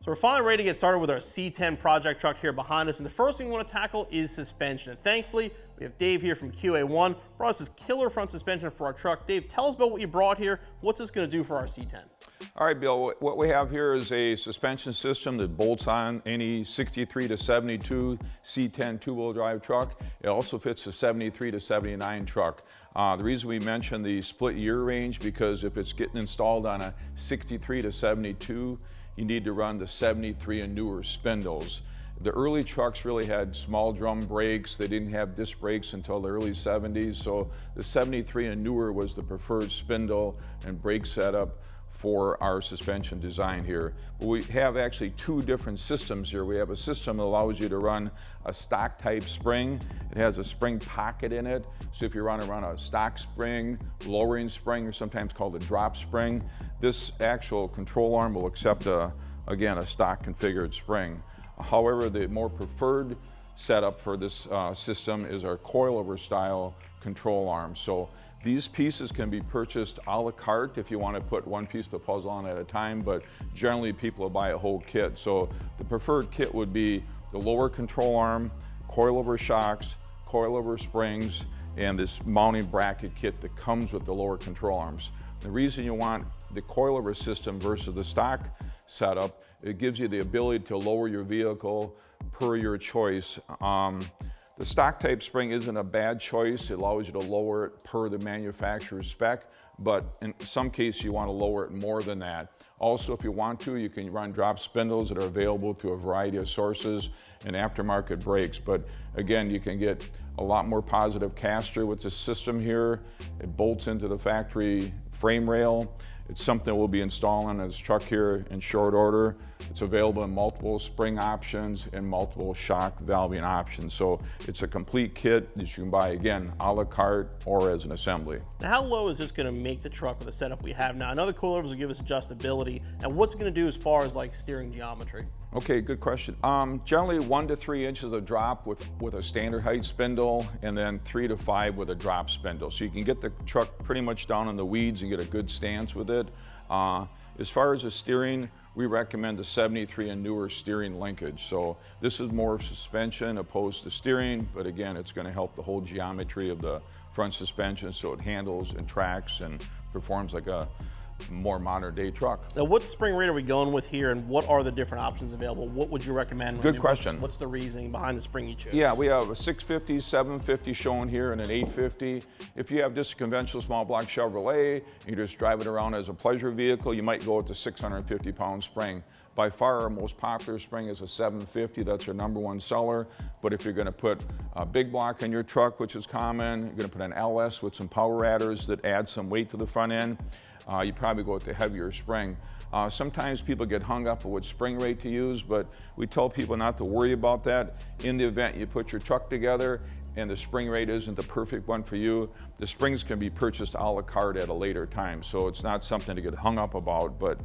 So we're finally ready to get started with our C10 project truck here behind us, and the first thing we want to tackle is suspension. And thankfully, we have Dave here from QA1, brought us this killer front suspension for our truck. Dave, tell us about what you brought here. What's this going to do for our C10? All right, Bill, what we have here is a suspension system that bolts on any 63 to 72 C10 two-wheel drive truck. It also fits a 73 to 79 truck. The reason we mention the split year range, because if it's getting installed on a 63 to 72, you need to run the 73 and newer Spindles. The early trucks really had small drum brakes. They didn't have disc brakes until the early 70s, so the 73 and newer was the preferred spindle and brake setup for our suspension design here. But we have actually two different systems here. We have a system that allows you to run a stock type spring. It has a spring pocket in it. So if you want to run a stock spring, lowering spring, or sometimes called a drop spring, this actual control arm will accept again, a stock configured spring. However, the more preferred setup for this system is our coilover style control arm. So these pieces can be purchased a la carte if you want to put one piece of the puzzle on at a time, but generally people will buy a whole kit. So the preferred kit would be the lower control arm, coilover shocks, coilover springs, and this mounting bracket kit that comes with the lower control arms. The reason you want the coilover system versus the stock setup, it gives you the ability to lower your vehicle per your choice. The stock type spring isn't a bad choice. It allows you to lower it per the manufacturer's spec, but in some cases you want to lower it more than that. Also, if you want to, you can run drop spindles that are available to a variety of sources and aftermarket brakes. But again, you can get a lot more positive caster with this system here. It bolts into the factory frame rail. It's something we'll be installing on this truck here in short order. It's available in multiple spring options and multiple shock valving options. So it's a complete kit that you can buy, again, a la carte or as an assembly. Now, how low is this going to make the truck with the setup we have now? I know the coilovers will give us adjustability. And what's it going to do as far as like steering geometry? Okay, good question. Generally 1 to 3 inches of drop with a standard height spindle, and then 3 to 5 with a drop spindle. So you can get the truck pretty much down in the weeds and get a good stance with it. As far as the steering, we recommend the 73 and newer steering linkage. So this is more suspension opposed to steering, but again, it's going to help the whole geometry of the front suspension so it handles and tracks and performs like a more modern day truck. Now, what spring rate are we going with here, and what are the different options available? What would you recommend? Good question. What's the reasoning behind the spring you chose? Yeah, we have a 650, 750 shown here and an 850. If you have just a conventional small block Chevrolet, and you just drive it around as a pleasure vehicle, you might go with the 650 pound spring. By far our most popular spring is a 750, that's our #1 seller. But if you're gonna put a big block in your truck, which is common, you're gonna put an LS with some power adders that add some weight to the front end, you probably go with the heavier spring. Sometimes people get hung up on what spring rate to use, but we tell people not to worry about that. In the event you put your truck together and the spring rate isn't the perfect one for you, the springs can be purchased a la carte at a later time. So it's not something to get hung up about, but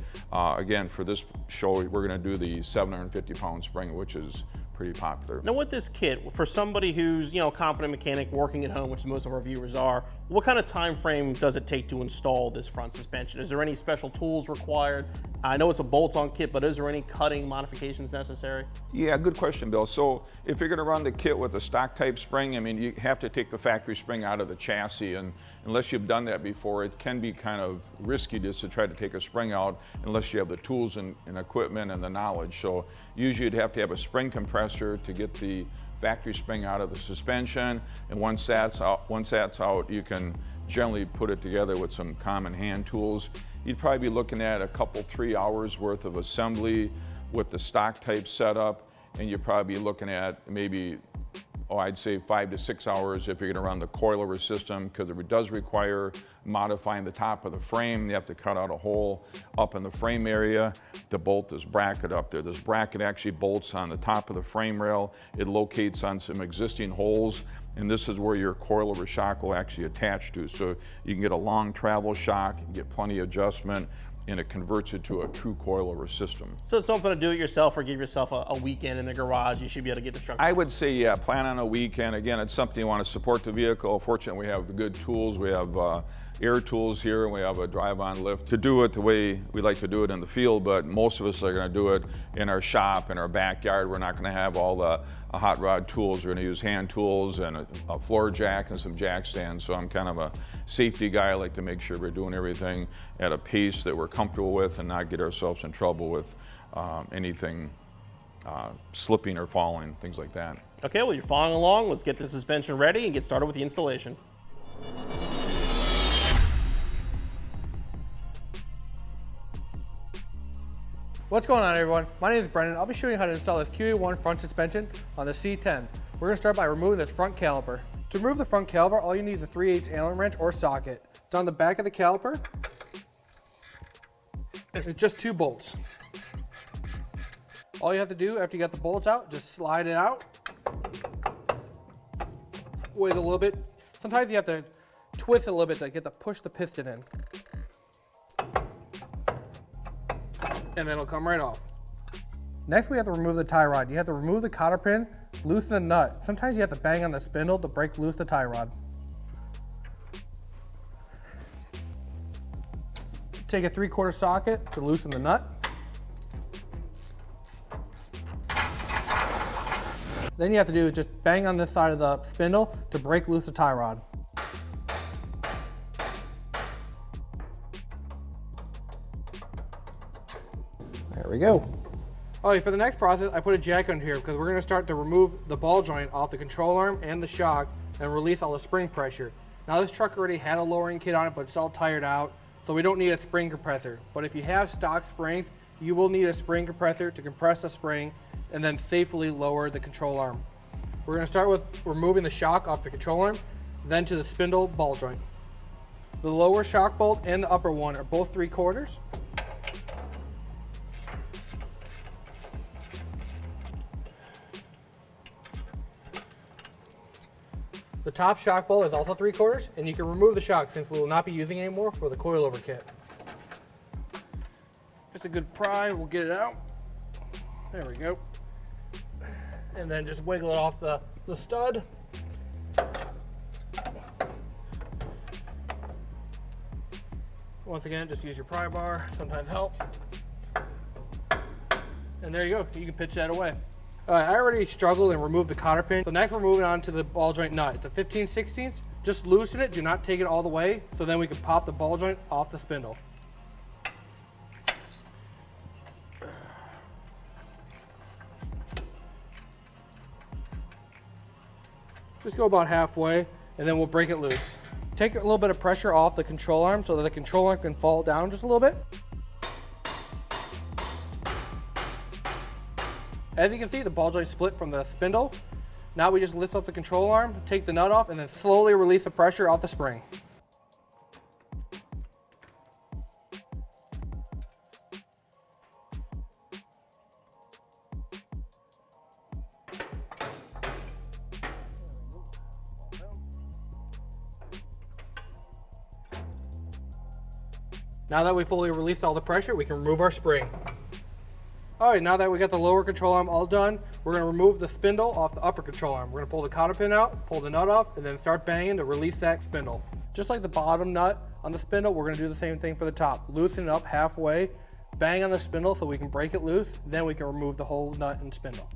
again, for this show, we're gonna do the 750 pound spring, which is pretty popular. Now with this kit, for somebody who's, a competent mechanic working at home, which most of our viewers are, what kind of time frame does it take to install this front suspension? Is there any special tools required? I know it's a bolt-on kit, but is there any cutting modifications necessary? Yeah, good question, Bill. So if you're gonna run the kit with a stock type spring, I mean, you have to take the factory spring out of the chassis, and unless you've done that before, it can be kind of risky just to try to take a spring out unless you have the tools and equipment and the knowledge. So usually you'd have to have a spring compressor to get the factory spring out of the suspension, and once that's out, you can generally put it together with some common hand tools. You'd probably be looking at a couple, 3 hours worth of assembly with the stock type setup, and you'd probably be looking at maybe, I'd say 5 to 6 hours if you're gonna run the coilover system, because it does require modifying the top of the frame. You have to cut out a hole up in the frame area to bolt this bracket up there. This bracket actually bolts on the top of the frame rail. It locates on some existing holes, and this is where your coilover shock will actually attach to. So you can get a long travel shock, you get plenty of adjustment. and it converts it to a true coilover system. So it's something to do it yourself or give yourself a weekend in the garage. You should be able to get the truck. I would say, yeah, plan on a weekend. Again, it's something you want to support the vehicle. Fortunately, we have the good tools. We have air tools here, and we have a drive-on lift to do it the way we like to do it in the field, but most of us are going to do it in our shop, in our backyard. We're not going to have all the hot rod tools. We're going to use hand tools and a floor jack and some jack stands. So I'm kind of a safety guy. I like to make sure we're doing everything at a pace that we're comfortable with and not get ourselves in trouble with anything slipping or falling, things like that. Okay, well, you're following along. Let's get the suspension ready and get started with the installation. What's going on, everyone? My name is Brendan. I'll be showing you how to install this QA1 front suspension on the C10. We're going to start by removing this front caliper. To remove the front caliper, all you need is a 3/8 Allen wrench or socket. It's on the back of the caliper. It's just 2 bolts. All you have to do after you got the bolts out, just slide it out. Wait a little bit. Sometimes you have to twist it a little bit to get to push the piston in. And then it'll come right off. Next, we have to remove the tie rod. You have to remove the cotter pin, loosen the nut. Sometimes you have to bang on the spindle to break loose the tie rod. Take a 3/4 socket to loosen the nut. Then you have to do is just bang on this side of the spindle to break loose the tie rod. There we go. All right, for the next process, I put a jack under here because we're going to start to remove the ball joint off the control arm and the shock and release all the spring pressure. Now this truck already had a lowering kit on it, but it's all tired out, so we don't need a spring compressor. But if you have stock springs, you will need a spring compressor to compress the spring and then safely lower the control arm. We're going to start with removing the shock off the control arm, then to the spindle ball joint. The lower shock bolt and the upper one are both 3/4. The top shock bolt is also 3/4, and you can remove the shock since we will not be using it anymore for the coilover kit. Just a good pry, we'll get it out. There we go. And then just wiggle it off the stud. Once again, just use your pry bar, sometimes helps. And there you go, you can pitch that away. I already struggled and removed the cotter pin. So next we're moving on to the ball joint nut. It's a 15/16. Just loosen it, do not take it all the way, so then we can pop the ball joint off the spindle. Just go about halfway, and then we'll break it loose. Take a little bit of pressure off the control arm so that the control arm can fall down just a little bit. As you can see, the ball joint split from the spindle. Now we just lift up the control arm, take the nut off, and then slowly release the pressure off the spring. Now that we fully released all the pressure, we can remove our spring. All right, now that we got the lower control arm all done, we're gonna remove the spindle off the upper control arm. We're gonna pull the cotter pin out, pull the nut off, and then start banging to release that spindle. Just like the bottom nut on the spindle, we're gonna do the same thing for the top. Loosen it up halfway, bang on the spindle so we can break it loose, then we can remove the whole nut and spindle.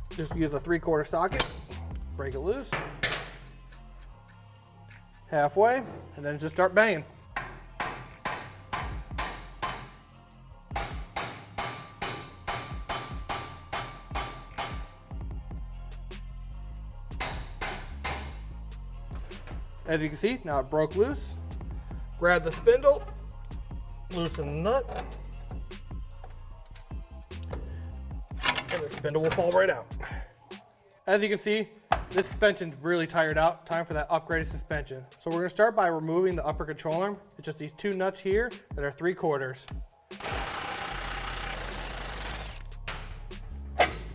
Just use a 3/4 socket, break it loose, halfway, and then just start banging. As you can see, now it broke loose. Grab the spindle, loosen the nut, and the spindle will fall right out. As you can see, this suspension's really tired out. Time for that upgraded suspension. So we're gonna start by removing the upper control arm. It's just these 2 nuts here that are 3/4.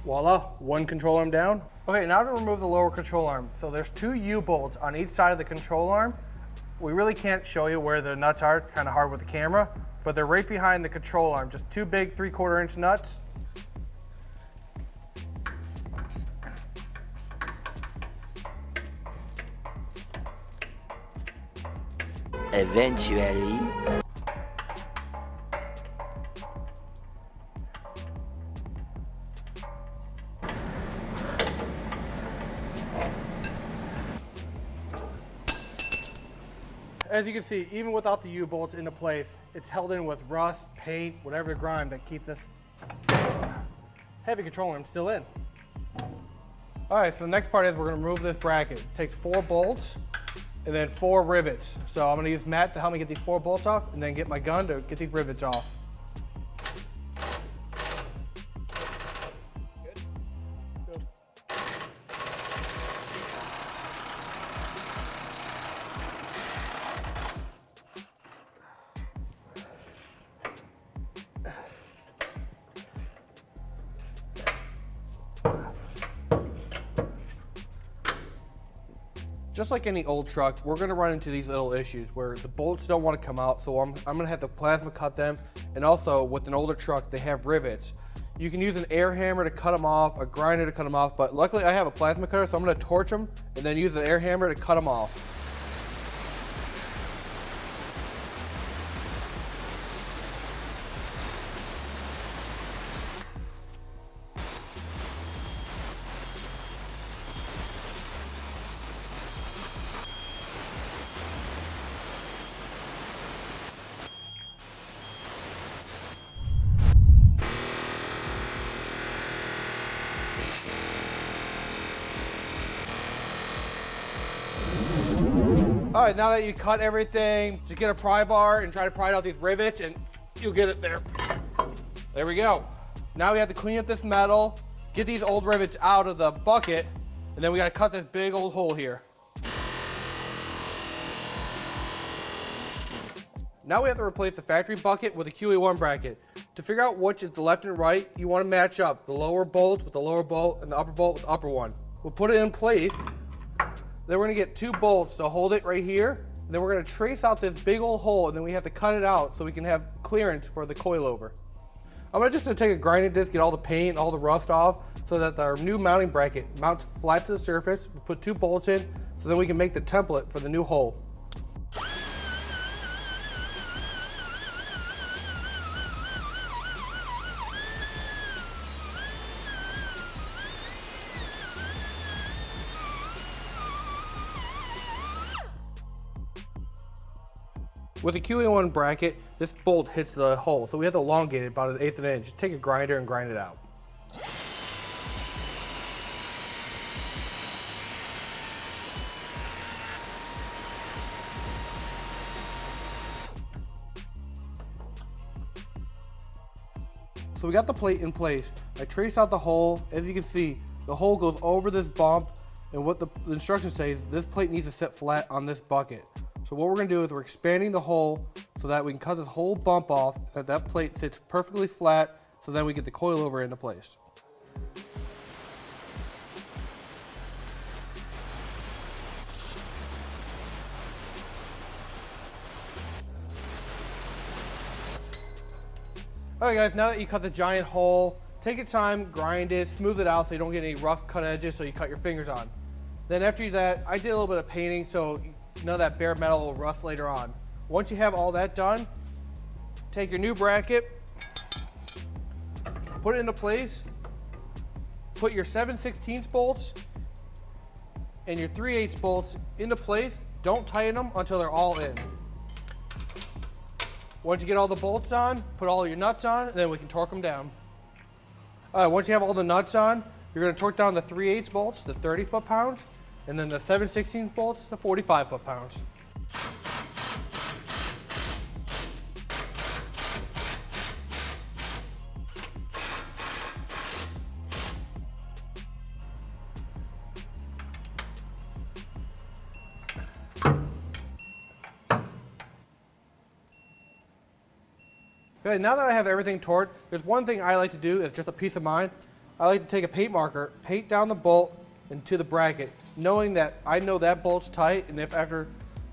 Voila, 1 control arm down. Okay, now to remove the lower control arm. So there's 2 U-bolts on each side of the control arm. We really can't show you where the nuts are, it's kind of hard with the camera, but they're right behind the control arm. Just two big 3/4 inch nuts. Eventually. As you can see, even without the U-bolts into place, it's held in with rust, paint, whatever grime that keeps this heavy control arm still in. All right, so the next part is we're gonna remove this bracket. It takes 4 bolts and then 4 rivets. So I'm gonna use Matt to help me get these 4 bolts off and then get my gun to get these rivets off. Just like any old truck, we're gonna run into these little issues where the bolts don't wanna come out, so I'm gonna have to plasma cut them. And also, with an older truck, they have rivets. You can use an air hammer to cut them off, a grinder to cut them off, but luckily I have a plasma cutter, so I'm gonna torch them and then use an air hammer to cut them off. All right, now that you cut everything, just get a pry bar and try to pry out these rivets and you'll get it there. There we go. Now we have to clean up this metal, get these old rivets out of the bucket, and then we gotta cut this big old hole here. Now we have to replace the factory bucket with a QA1 bracket. To figure out which is the left and right, you wanna match up the lower bolt with the lower bolt and the upper bolt with the upper one. We'll put it in place. Then we're gonna get 2 bolts to hold it right here. And then we're gonna trace out this big old hole and then we have to cut it out so we can have clearance for the coilover. I'm just gonna take a grinding disc, get all the paint, all the rust off so that our new mounting bracket mounts flat to the surface. We put 2 bolts in so then we can make the template for the new hole. With the QA1 bracket, this bolt hits the hole, so we have to elongate it about 1/8 of an inch. Take a grinder and grind it out. So we got the plate in place. I trace out the hole. As you can see, the hole goes over this bump, and what the instructions say is this plate needs to sit flat on this bucket. So what we're gonna do is we're expanding the hole so that we can cut this whole bump off, that plate sits perfectly flat, so then we get the coilover into place. Alright guys, now that you cut the giant hole, take your time, grind it, smooth it out so you don't get any rough cut edges so you cut your fingers on. Then after that, I did a little bit of painting so none of that bare metal will rust later on. Once you have all that done, take your new bracket, put it into place, put your 7/16 bolts and your 3/8 bolts into place. Don't tighten them until they're all in. Once you get all the bolts on, put all your nuts on, and then we can torque them down. All right, once you have all the nuts on, you're gonna torque down the 3/8 bolts to 30 foot-pounds, and then the 7/16 bolts to 45 foot-pounds. Okay, now that I have everything torqued, there's one thing I like to do that's just a peace of mind. I like to take a paint marker, paint down the bolt into the bracket, knowing that I know that bolt's tight, and if after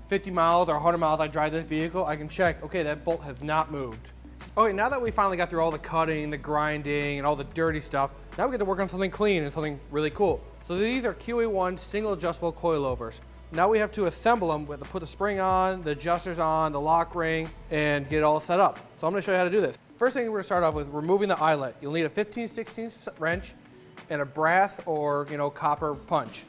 50 miles or 100 miles I drive this vehicle, I can check, okay, that bolt has not moved. Okay, now that we finally got through all the cutting, the grinding, and all the dirty stuff, now we get to work on something clean and something really cool. So these are QA1 single adjustable coilovers. Now we have to assemble them. We have to put the spring on, the adjusters on, the lock ring, and get it all set up. So I'm gonna show you how to do this. First thing we're gonna start off with removing the eyelet. You'll need a 15/16 wrench and a brass or copper punch.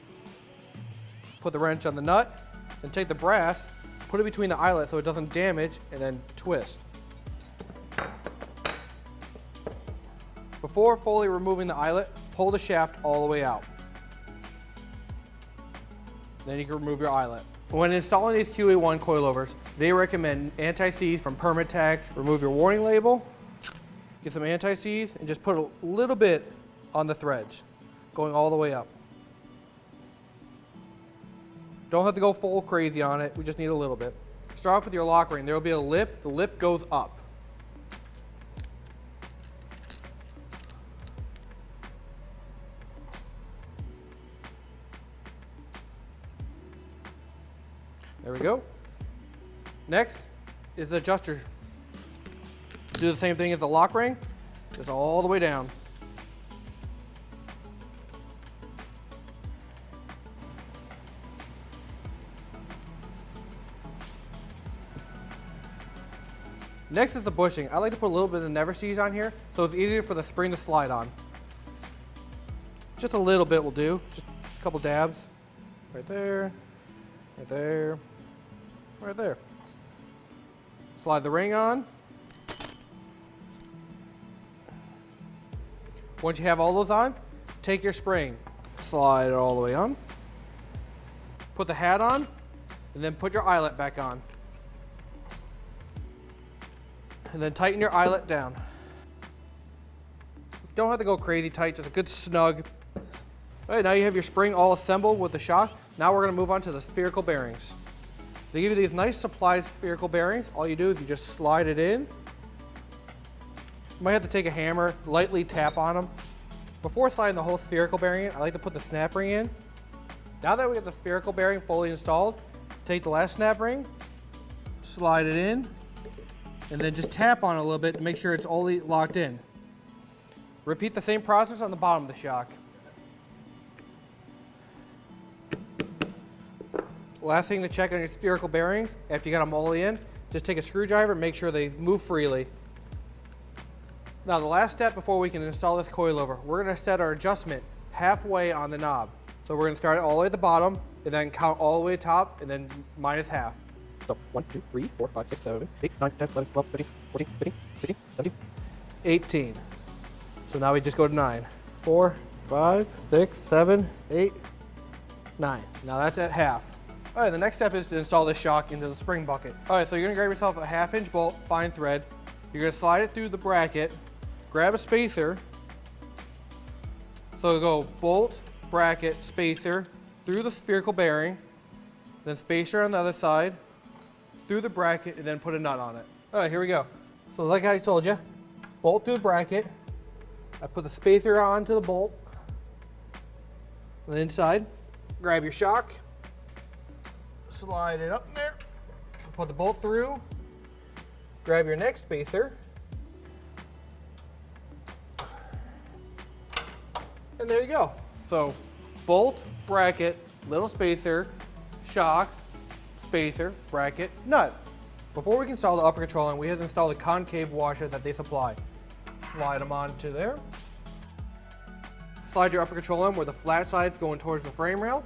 Put the wrench on the nut, and take the brass, put it between the eyelet so it doesn't damage, and then twist. Before fully removing the eyelet, pull the shaft all the way out. Then you can remove your eyelet. When installing these QA1 coilovers, they recommend anti-seize from Permatex. Remove your warning label, get some anti-seize, and just put a little bit on the threads, going all the way up. Don't have to go full crazy on it, we just need a little bit. Start off with your lock ring. There will be a lip, the lip goes up. There we go. Next is the adjuster. Do the same thing as the lock ring, just all the way down. Next is the bushing. I like to put a little bit of never seize on here so it's easier for the spring to slide on. Just a little bit will do, just a couple dabs. Right there, right there, right there. Slide the ring on. Once you have all those on, take your spring, slide it all the way on. Put the hat on, and then put your eyelet back on. And then tighten your eyelet down. Don't have to go crazy tight, just a good snug. All right, now you have your spring all assembled with the shock. Now we're gonna move on to the spherical bearings. They give you these nice supplied spherical bearings. All you do is you just slide it in. You might have to take a hammer, lightly tap on them. Before sliding the whole spherical bearing in, I like to put the snap ring in. Now that we get the spherical bearing fully installed, take the last snap ring, slide it in, and then just tap on it a little bit to make sure it's all locked in. Repeat the same process on the bottom of the shock. Last thing to check on your spherical bearings, after you got them all in, just take a screwdriver and make sure they move freely. Now the last step before we can install this coilover, we're gonna set our adjustment halfway on the knob. So we're gonna start it all the way at the bottom, and then count all the way to the top, and then minus half. So 1, 2, 3, 4, 5, 6, 7, 8, 9, 10, 11, 12, 13, 14, 15, 16, 17, 18. So now we just go to 9. 4, 5, 6, 7, 8, 9. Now that's at half. All right, the next step is to install this shock into the spring bucket. All right, so you're gonna grab yourself a 1/2-inch bolt, fine thread. You're gonna slide it through the bracket, grab a spacer. So go bolt, bracket, spacer, through the spherical bearing, then spacer on the other side, through the bracket, and then put a nut on it. All right, here we go. So like I told you, bolt through the bracket. I put the spacer onto the bolt. On the inside, grab your shock, slide it up there, put the bolt through, grab your next spacer, and there you go. So bolt, bracket, little spacer, shock, spacer, bracket, nut. Before we can install the upper control arm, we have to install the concave washer that they supply. Slide them onto there. Slide your upper control arm where the flat side's going towards the frame rail.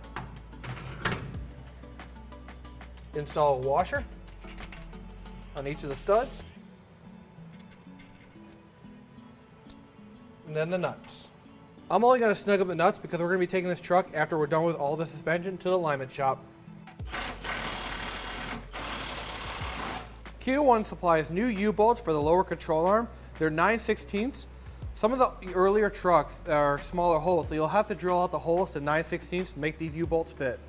Install a washer on each of the studs. And then the nuts. I'm only going to snug up the nuts because we're going to be taking this truck after we're done with all the suspension to the alignment shop. QA1 supplies new U-bolts for the lower control arm. They're 9/16. Some of the earlier trucks are smaller holes, so you'll have to drill out the holes to 9/16 to make these U-bolts fit.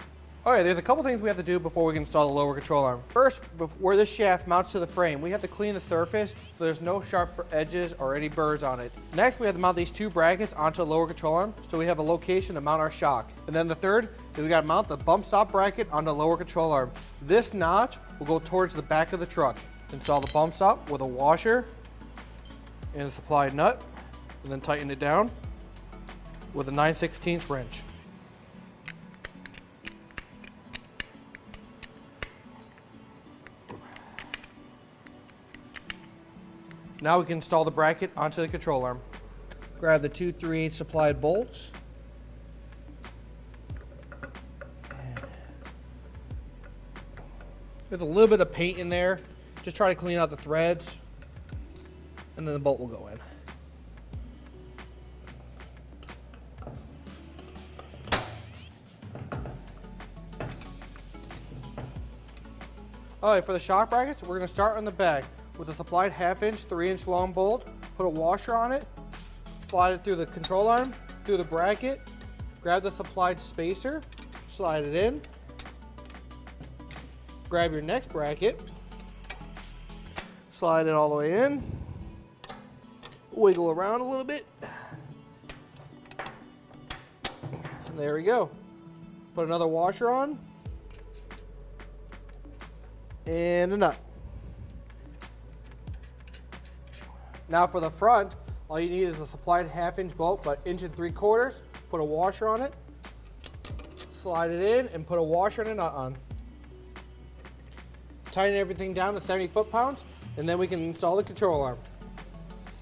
All right, there's a couple things we have to do before we can install the lower control arm. First, where this shaft mounts to the frame, we have to clean the surface so there's no sharp edges or any burrs on it. Next, we have to mount these two brackets onto the lower control arm so we have a location to mount our shock. And then the third is we gotta mount the bump stop bracket on the lower control arm. This notch will go towards the back of the truck. Install the bump stop with a washer and a supplied nut, and then tighten it down with a 9/16 wrench. Now we can install the bracket onto the control arm. Grab the 2 3/8 supplied bolts. There's a little bit of paint in there. Just try to clean out the threads, and then the bolt will go in. All right, for the shock brackets, we're gonna start on the back with a supplied 1/2" 3" long bolt. Put a washer on it, slide it through the control arm, through the bracket, grab the supplied spacer, slide it in, grab your next bracket, slide it all the way in, wiggle around a little bit. There we go. Put another washer on, and a nut. Now for the front, all you need is a supplied 1/2" bolt, but 1 3/4. Put a washer on it, slide it in, and put a washer and a nut on. Tighten everything down to 70 foot-pounds, and then we can install the control arm.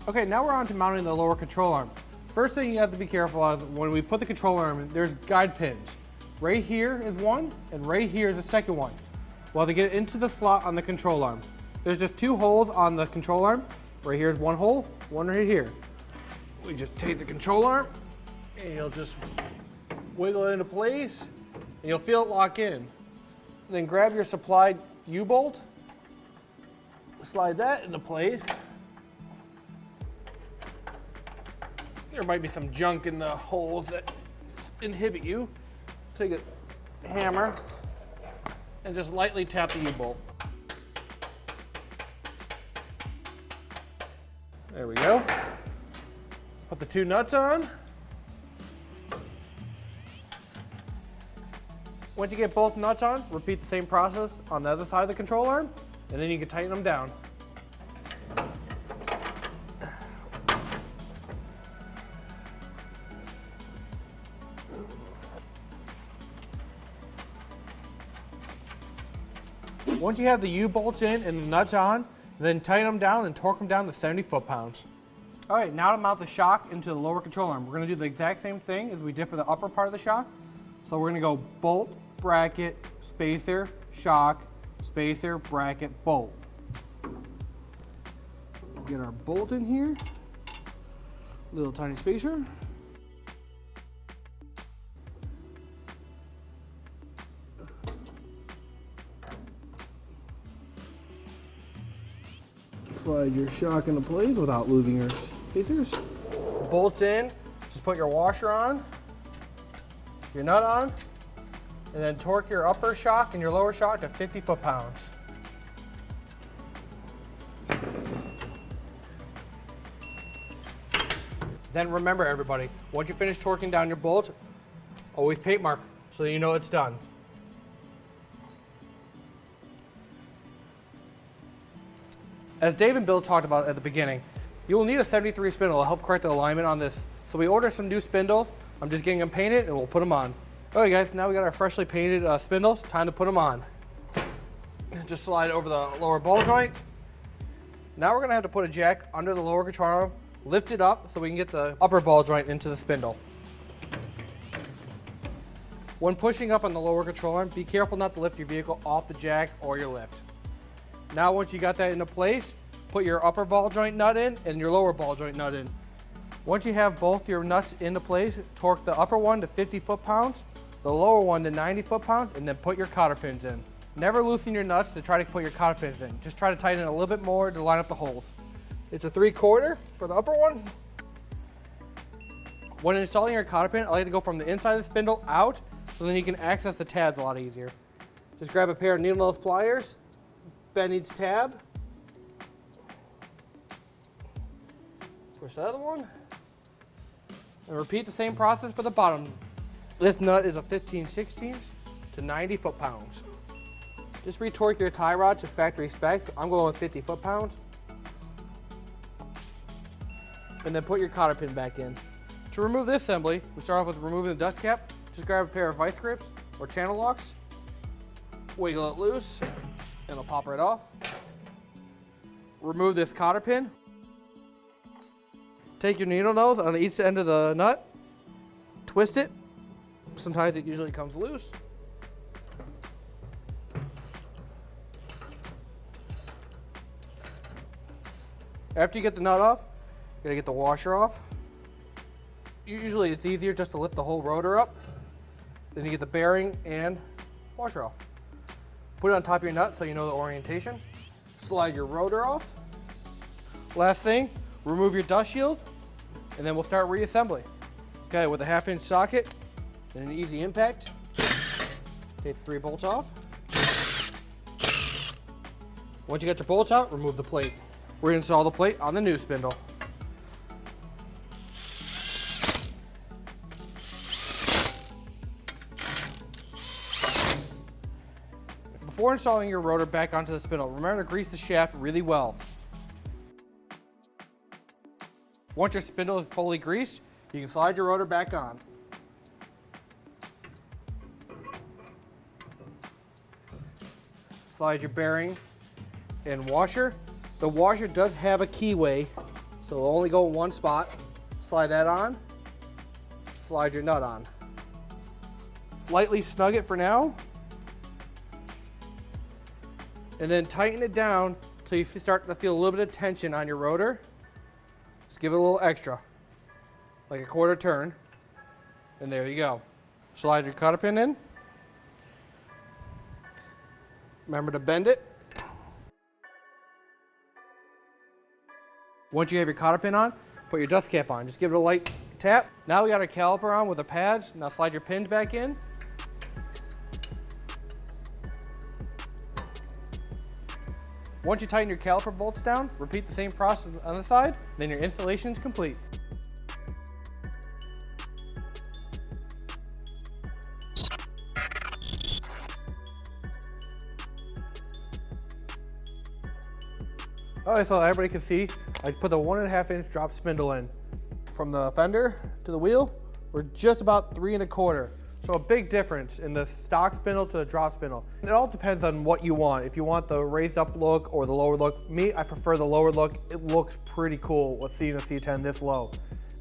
Okay, now we're on to mounting the lower control arm. First thing you have to be careful of when we put the control arm in, there's guide pins. Right here is one, and right here is the second one. Well, to get into the slot on the control arm, there's just 2 holes on the control arm. Right here's one hole, one right here. We just take the control arm, and you'll just wiggle it into place, and you'll feel it lock in. Then grab your supplied U-bolt, slide that into place. There might be some junk in the holes that inhibit you. Take a hammer and just lightly tap the U-bolt. There we go. Put the 2 nuts on. Once you get both nuts on, repeat the same process on the other side of the control arm, and then you can tighten them down. Once you have the U-bolts in and the nuts on, then tighten them down and torque them down to 70 foot-pounds. All right, now to mount the shock into the lower control arm. We're gonna do the exact same thing as we did for the upper part of the shock. So we're gonna go bolt, bracket, spacer, shock, spacer, bracket, bolt. Get our bolt in here, little tiny spacer. Slide your shock into place without losing your spacers. Bolts in, just put your washer on, your nut on, and then torque your upper shock and your lower shock to 50 foot-pounds. Then remember everybody, once you finish torquing down your bolts, always paint mark so that you know it's done. As Dave and Bill talked about at the beginning, you will need a 73 spindle to help correct the alignment on this. So we ordered some new spindles. I'm just getting them painted and we'll put them on. Okay guys, now we got our freshly painted spindles. Time to put them on. Just slide over the lower ball joint. Now we're gonna have to put a jack under the lower control arm, lift it up so we can get the upper ball joint into the spindle. When pushing up on the lower control arm, be careful not to lift your vehicle off the jack or your lift. Now once you got that into place, put your upper ball joint nut in and your lower ball joint nut in. Once you have both your nuts into place, torque the upper one to 50 foot-pounds, the lower one to 90 foot-pounds, and then put your cotter pins in. Never loosen your nuts to try to put your cotter pins in. Just try to tighten it a little bit more to line up the holes. It's a 3/4 for the upper one. When installing your cotter pin, I like to go from the inside of the spindle out so then you can access the tabs a lot easier. Just grab a pair of needle nose pliers, bend each tab, push the other one, and repeat the same process for the bottom. This nut is a 15/16 to 90 foot-pounds. Just retorque your tie rod to factory specs. I'm going with 50 foot-pounds. And then put your cotter pin back in. To remove this assembly, we start off with removing the dust cap. Just grab a pair of vice grips or channel locks, wiggle it loose, and it'll pop right off. Remove this cotter pin. Take your needle nose on each end of the nut, twist it. Sometimes it usually comes loose. After you get the nut off, you gotta get the washer off. Usually it's easier just to lift the whole rotor up. Then you get the bearing and washer off. Put it on top of your nut so you know the orientation. Slide your rotor off. Last thing, remove your dust shield, and then we'll start reassembly. Okay, with a 1/2 inch socket and an easy impact, take the 3 bolts off. Once you get your bolts out, remove the plate. We're gonna install the plate on the new spindle. Before installing your rotor back onto the spindle, remember to grease the shaft really well. Once your spindle is fully greased, you can slide your rotor back on. Slide your bearing and washer. The washer does have a keyway, so it'll only go in one spot. Slide that on, slide your nut on. Lightly snug it for now, and then tighten it down till you start to feel a little bit of tension on your rotor. Just give it a little extra, like a 1/4 turn, and there you go. Slide your cotter pin in. Remember to bend it. Once you have your cotter pin on, put your dust cap on. Just give it a light tap. Now we got our caliper on with the pads. Now slide your pins back in. Once you tighten your caliper bolts down, repeat the same process on the side, then your installation is complete. Alright, so everybody can see, I put the 1.5 inch drop spindle in. From the fender to the wheel, we're just about 3 1/4. So a big difference in the stock spindle to the drop spindle. It all depends on what you want. If you want the raised up look or the lower look. Me, I prefer the lower look. It looks pretty cool with seeing a C10 this low.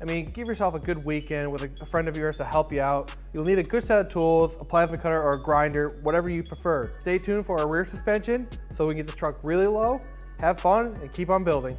I mean, give yourself a good weekend with a friend of yours to help you out. You'll need a good set of tools, a plasma cutter or a grinder, whatever you prefer. Stay tuned for our rear suspension so we can get this truck really low. Have fun and keep on building.